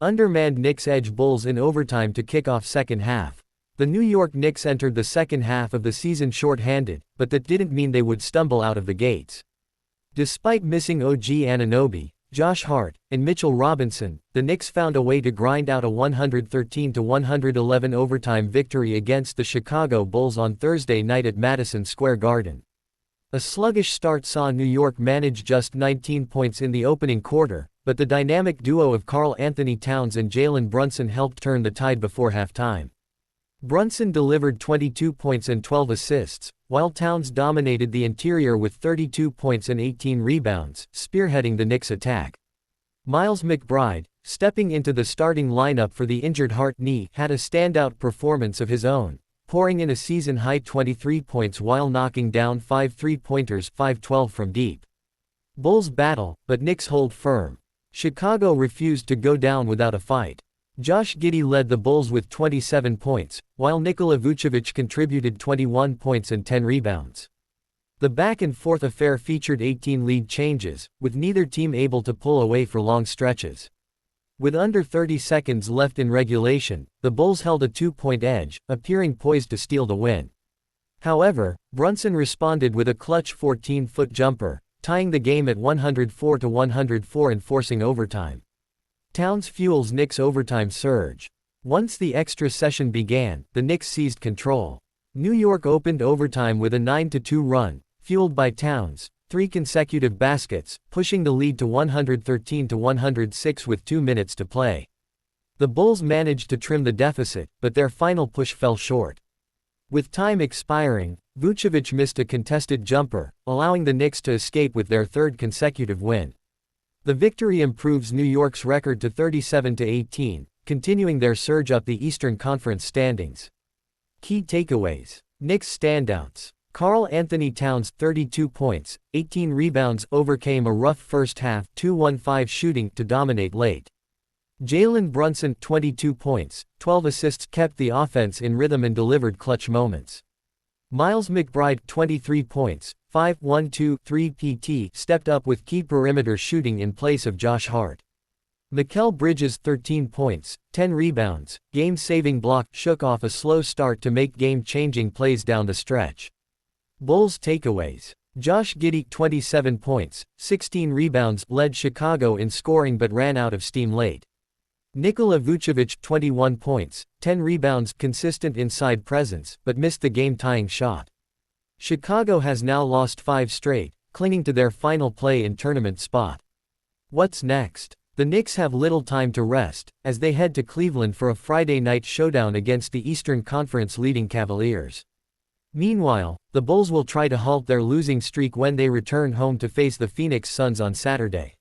Undermanned Knicks edge Bulls in overtime to kick off second half. The New York Knicks entered the second half of the season short-handed, but that didn't mean they would stumble out of the gates. Despite missing OG Anunoby, Josh Hart, and Mitchell Robinson, the Knicks found a way to grind out a 113-111 overtime victory against the Chicago Bulls on Thursday night at Madison Square Garden. A sluggish start saw New York manage just 19 points in the opening quarter, but the dynamic duo of Karl-Anthony Towns and Jalen Brunson helped turn the tide before halftime. Brunson delivered 22 points and 12 assists, while Towns dominated the interior with 32 points and 18 rebounds, spearheading the Knicks' attack. Miles McBride, stepping into the starting lineup for the injured Hart knee, had a standout performance of his own, pouring in a season-high 23 points while knocking down 5 three-pointers, 5-12 from deep. Bulls battle, but Knicks hold firm. Chicago refused to go down without a fight. Josh Giddey led the Bulls with 27 points, while Nikola Vucevic contributed 21 points and 10 rebounds. The back-and-forth affair featured 18 lead changes, with neither team able to pull away for long stretches. With under 30 seconds left in regulation, the Bulls held a 2-point edge, appearing poised to steal the win. However, Brunson responded with a clutch 14-foot jumper, tying the game at 104-104 and forcing overtime. Towns fuels Knicks' overtime surge. Once the extra session began, the Knicks seized control. New York opened overtime with a 9-2 run, fueled by Towns' 3 consecutive baskets, pushing the lead to 113-106 with 2 minutes to play. The Bulls managed to trim the deficit, but their final push fell short. With time expiring, Vucevic missed a contested jumper, allowing the Knicks to escape with their third consecutive win. The victory improves New York's record to 37-18, continuing their surge up the Eastern Conference standings. Key takeaways. Knicks standouts. Karl-Anthony Towns, 32 points, 18 rebounds, overcame a rough first half 2-1-5 shooting to dominate late. Jalen Brunson, 22 points, 12 assists, kept the offense in rhythm and delivered clutch moments. Miles McBride, 23 points, 5-1-2-3 PT, stepped up with key perimeter shooting in place of Josh Hart. Mikal Bridges, 13 points, 10 rebounds, game-saving block, shook off a slow start to make game-changing plays down the stretch. Bulls takeaways. Josh Giddey, 27 points, 16 rebounds, led Chicago in scoring but ran out of steam late. Nikola Vucevic, 21 points, 10 rebounds, consistent inside presence, but missed the game-tying shot. Chicago has now lost 5 straight, clinging to their final play-in tournament spot. What's next? The Knicks have little time to rest, as they head to Cleveland for a Friday night showdown against the Eastern Conference leading Cavaliers. Meanwhile, the Bulls will try to halt their losing streak when they return home to face the Phoenix Suns on Saturday.